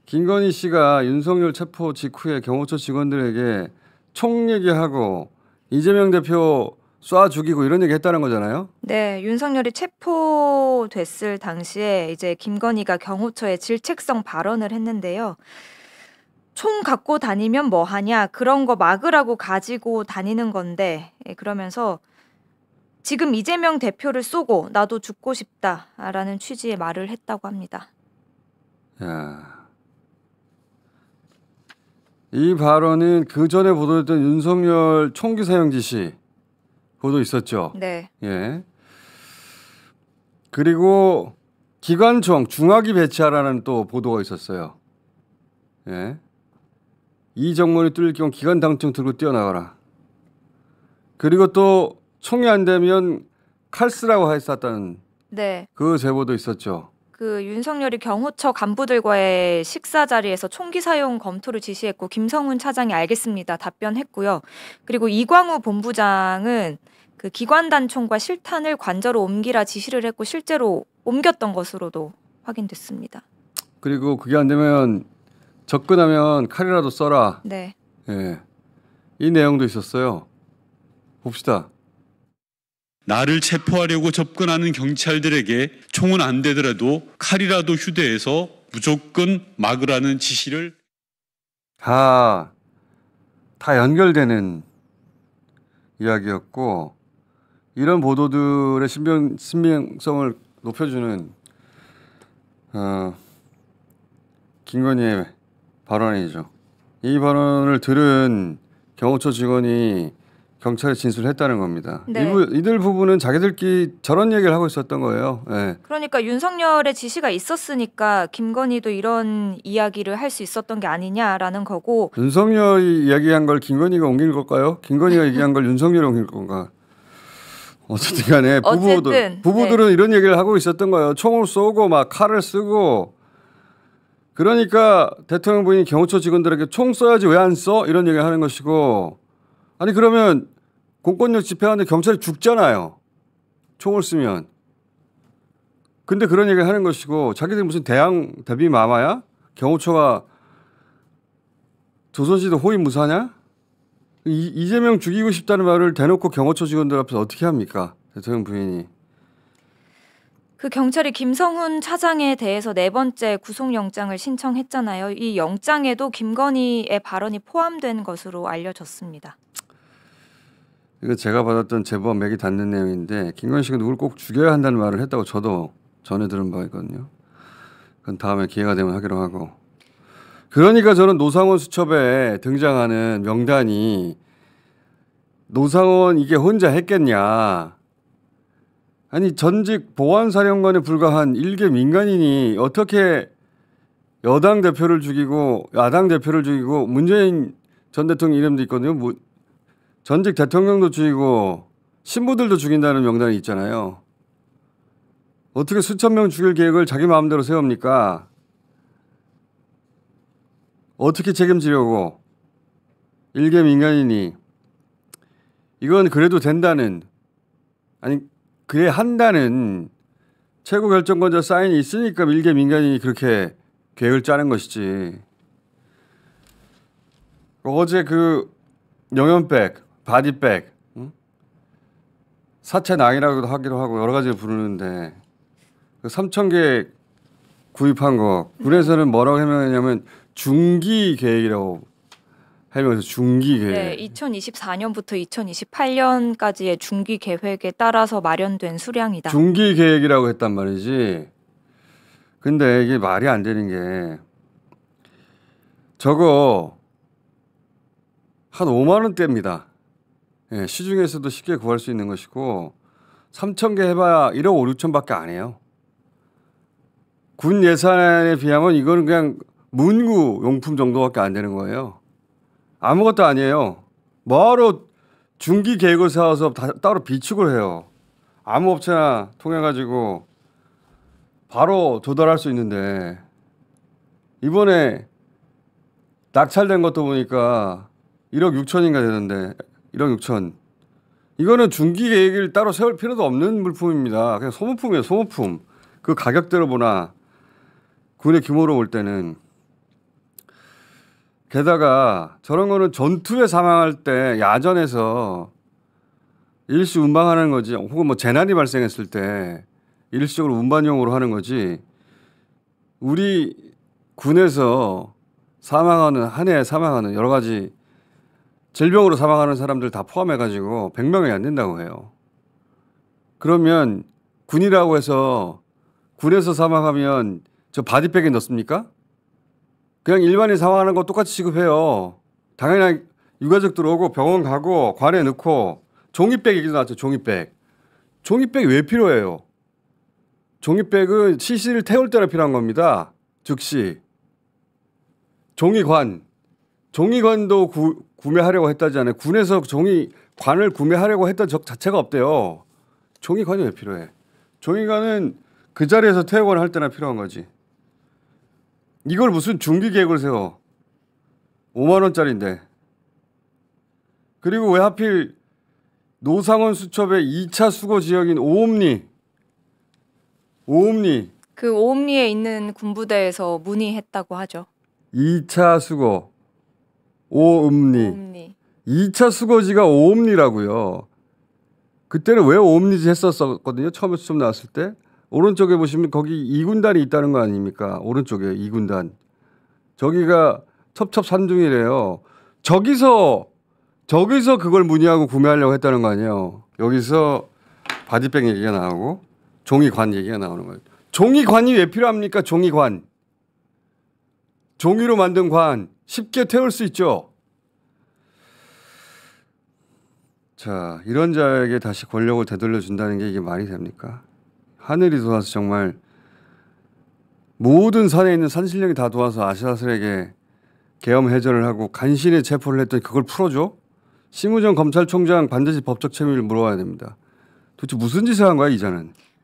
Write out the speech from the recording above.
김건희 씨가 윤석열 체포 직후에 경호처 직원들에게 총 얘기하고 이재명 대표 쏴 죽이고 이런 얘기 했다는 거잖아요. 네, 윤석열이 체포됐을 당시에 이제 김건희가 경호처에 질책성 발언을 했는데요. 총 갖고 다니면 뭐 하냐? 그런 거 막으라고 가지고 다니는 건데 그러면서 지금 이재명 대표를 쏘고 나도 죽고 싶다라는 취지의 말을 했다고 합니다. 야, 이 발언은 그 전에 보도됐던 윤석열 총기 사용 지시 보도 있었죠. 네. 예. 그리고 기관총 중화기 배치하라는 또 보도가 있었어요. 예. 이 정문이 뚫릴 경우 기관 당총 들고 뛰어나가라. 그리고 또 총이 안 되면 칼 쓰라고 했었다는 네. 그 제보도 있었죠. 그 윤석열이 경호처 간부들과의 식사 자리에서 총기 사용 검토를 지시했고 김성훈 차장이 알겠습니다. 답변했고요. 그리고 이광우 본부장은 그 기관 단총과 실탄을 관저로 옮기라 지시를 했고 실제로 옮겼던 것으로도 확인됐습니다. 그리고 그게 안 되면 접근하면 칼이라도 써라. 네. 예. 이 내용도 있었어요. 봅시다. 나를 체포하려고 접근하는 경찰들에게 총은 안 되더라도 칼이라도 휴대해서 무조건 막으라는 지시를. 다 연결되는 이야기였고 이런 보도들의 신빙성을 높여주는 김건희의 발언이죠. 이 발언을 들은 경호처 직원이 경찰에 진술했다는 겁니다. 네. 이들 부부는 자기들끼리 저런 얘기를 하고 있었던 거예요. 네. 그러니까 윤석열의 지시가 있었으니까 김건희도 이런 이야기를 할 수 있었던 게 아니냐라는 거고. 윤석열이 이야기한 걸 김건희가 옮길 걸까요? 김건희가 얘기한 걸 윤석열이 옮길 건가? 어쨌든 간에 부부들은 네. 이런 얘기를 하고 있었던 거예요. 총을 쏘고 막 칼을 쓰고 그러니까 대통령 부인이 경호처 직원들에게 총 쏘야지 왜 안 써? 이런 얘기를 하는 것이고 아니 그러면 공권력 집행하는데 경찰이 죽잖아요. 총을 쓰면. 근데 그런 얘기를 하는 것이고 자기들이 무슨 대비 마마야? 경호처가 조선시대 호위 무사냐? 이재명 죽이고 싶다는 말을 대놓고 경호처 직원들 앞에서 어떻게 합니까? 대통령 부인이. 그 경찰이 김성훈 차장에 대해서 4번째 구속영장을 신청했잖아요. 이 영장에도 김건희의 발언이 포함된 것으로 알려졌습니다. 이거 제가 받았던 제보와 맥이 닿는 내용인데 김건희 씨가 누굴 꼭 죽여야 한다는 말을 했다고 저도 전해 들은 바가 있거든요. 그건 다음에 기회가 되면 하기로 하고. 그러니까 저는 노상원 수첩에 등장하는 명단이 노상원 이게 혼자 했겠냐. 아니 전직 보안사령관에 불과한 일개 민간인이 어떻게 여당 대표를 죽이고 야당 대표를 죽이고 문재인 전 대통령 이름도 있거든요. 전직 대통령도 죽이고 신부들도 죽인다는 명단이 있잖아요. 어떻게 수천 명 죽일 계획을 자기 마음대로 세웁니까? 어떻게 책임지려고 일개 민간인이 이건 그래도 된다는 아니 그래 한다는 최고 결정권자 사인이 있으니까 일개 민간인이 그렇게 계획을 짜는 것이지. 어제 그 영연백, 바디백, 사채낭이라고도 하기로 하고 여러 가지를 부르는데 그 3,000개 구입한 거 군에서는 뭐라고 해명했냐면 중기 계획이라고 해명해서 중기 계획. 네, 2024년부터 2028년까지의 중기 계획에 따라서 마련된 수량이다. 중기 계획이라고 했단 말이지. 근데 이게 말이 안 되는 게 저거 한 5만 원대입니다. 예, 시중에서도 쉽게 구할 수 있는 것이고 3,000개 해봐야 1억 5, 6천밖에 안 해요. 군 예산에 비하면 이거는 그냥 문구 용품 정도밖에 안 되는 거예요. 아무것도 아니에요. 뭐하러 중기 계획을 세워서 따로 비축을 해요. 아무 업체나 통해 가지고 바로 도달할 수 있는데 이번에 낙찰된 것도 보니까 1억 6천인가 되는데 1억 6천. 이거는 중기 계획을 따로 세울 필요도 없는 물품입니다. 그냥 소모품이에요. 소모품. 그 가격대로 보나 군의 규모로 볼 때는. 게다가 저런 거는 전투에 사망할 때 야전에서 일시 운방하는 거지, 혹은 뭐 재난이 발생했을 때 일시적으로 운반용으로 하는 거지. 우리 군에서 사망하는, 한 해에 사망하는 여러 가지 질병으로 사망하는 사람들 다 포함해가지고 100명이 안 된다고 해요. 그러면 군이라고 해서 군에서 사망하면 저 바디백에 넣습니까? 그냥 일반인 사망하는 거 똑같이 취급해요. 당연히 유가족들 오고 병원 가고 관에 넣고. 종이백 얘기도 나왔죠. 종이백. 종이백이 왜 필요해요? 종이백은 시신을 태울 때나 필요한 겁니다. 즉시. 종이관. 종이관도 구매하려고 했다잖아요. 군에서 종이관을 구매하려고 했던 적 자체가 없대요. 종이관이 왜 필요해? 종이관은 그 자리에서 태우거나 할 때나 필요한 거지. 이걸 무슨 중기 계획을 세워. 5만 원짜리인데. 그리고 왜 하필 노상원 수첩의 2차 수거 지역인 오음리. 그 오음리에 있는 군부대에서 문의했다고 하죠. 2차 수거. 오음리. 오음리. 2차 수거지가 오음리라고요. 그때는 왜 오음리지 했었거든요. 처음에 수첩 나왔을 때. 오른쪽에 보시면 거기 2군단이 있다는 거 아닙니까? 오른쪽에 2군단. 저기가 첩첩산중이래요. 저기서 그걸 문의하고 구매하려고 했다는 거 아니에요. 여기서 바디백 얘기가 나오고 종이관 얘기가 나오는 거예요. 종이관이 왜 필요합니까? 종이관. 종이로 만든 관. 쉽게 태울 수 있죠. 자, 이런 자에게 다시 권력을 되돌려준다는 게 이게 말이 됩니까? 하늘이 도와서 정말 모든 산에 있는 산신령이 다 도와서 아시아스에게 계엄 해제를 하고 간신히 체포를 했더니 그걸 풀어줘? 심우정 검찰총장 반드시 법적 책임을 물어야 됩니다. 도대체 무슨 짓을 한 거야 이자는?